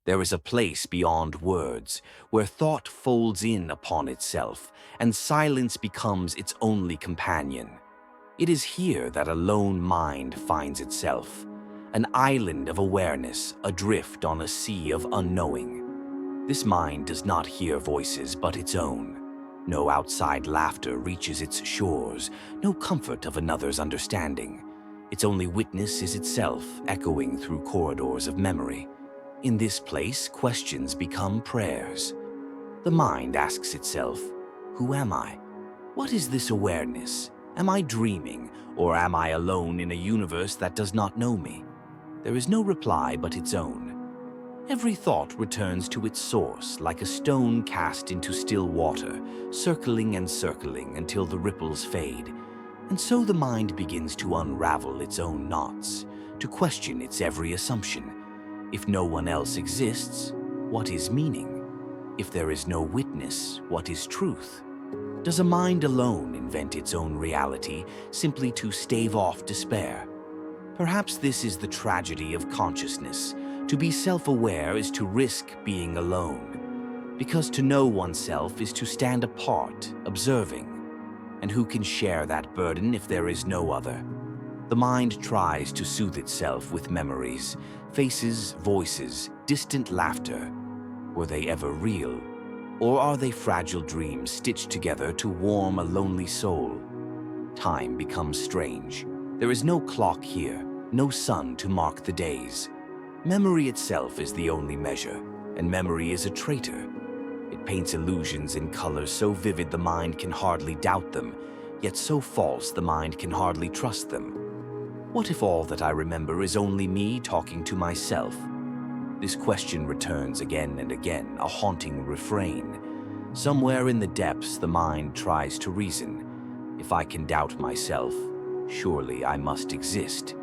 There is a place beyond words, where thought folds in upon itself, and silence becomes its only companion. It is here that a lone mind finds itself, an island of awareness adrift on a sea of unknowing. This mind does not hear voices but its own. No outside laughter reaches its shores, no comfort of another's understanding. Its only witness is itself, echoing through corridors of memory. In this place, questions become prayers. The mind asks itself, who am I? What is this awareness? Am I dreaming, or am I alone in a universe that does not know me? There is no reply but its own. Every thought returns to its source like a stone cast into still water, circling and circling until the ripples fade. And so the mind begins to unravel its own knots, to question its every assumption. If no one else exists, what is meaning? If there is no witness, what is truth? Does a mind alone invent its own reality simply to stave off despair? Perhaps this is the tragedy of consciousness. To be self-aware is to risk being alone, because to know oneself is to stand apart, observing. And who can share that burden if there is no other? The mind tries to soothe itself with memories, faces, voices, distant laughter. Were they ever real? Or are they fragile dreams stitched together to warm a lonely soul? Time becomes strange. There is no clock here, no sun to mark the days. Memory itself is the only measure, and memory is a traitor. It paints illusions in colors so vivid the mind can hardly doubt them, yet so false the mind can hardly trust them. What if all that I remember is only me talking to myself? This question returns again and again, a haunting refrain. Somewhere in the depths the mind tries to reason. If I can doubt myself, surely I must exist.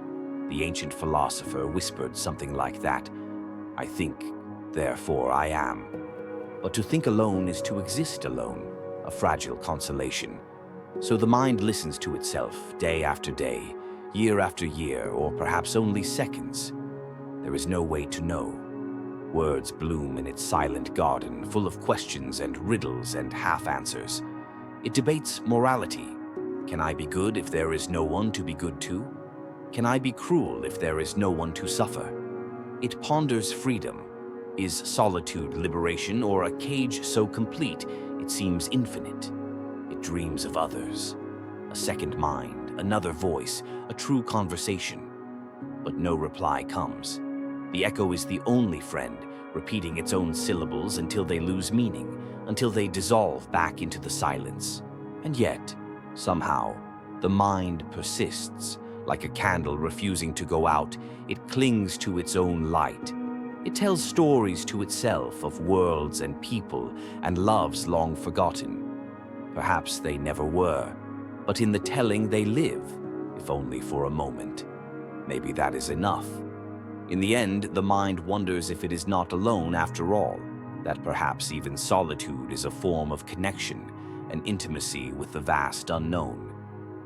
The ancient philosopher whispered something like that. I think, therefore I am. But to think alone is to exist alone, a fragile consolation. So the mind listens to itself day after day, year after year, or perhaps only seconds. There is no way to know. Words bloom in its silent garden, full of questions and riddles and half-answers. It debates morality. Can I be good if there is no one to be good to? Can I be cruel if there is no one to suffer? It ponders freedom. Is solitude liberation, or a cage so complete it seems infinite? It dreams of others. A second mind, another voice, a true conversation. But no reply comes. The echo is the only friend, repeating its own syllables until they lose meaning, until they dissolve back into the silence. And yet, somehow, the mind persists. Like a candle refusing to go out, it clings to its own light. It tells stories to itself of worlds and people and loves long forgotten. Perhaps they never were, but in the telling they live, if only for a moment. Maybe that is enough. In the end, the mind wonders if it is not alone after all, that perhaps even solitude is a form of connection, an intimacy with the vast unknown.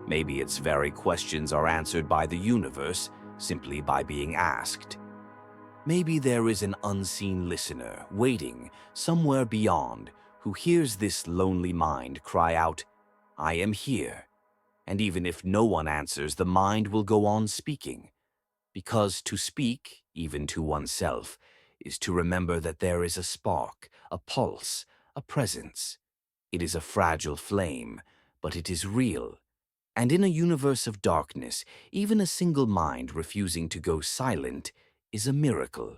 Maybe its very questions are answered by the universe simply by being asked. Maybe there is an unseen listener waiting somewhere beyond who hears this lonely mind cry out, I am here. And even if no one answers, the mind will go on speaking. Because to speak, even to oneself, is to remember that there is a spark, a pulse, a presence. It is a fragile flame, but it is real. And in a universe of darkness, even a single mind refusing to go silent is a miracle.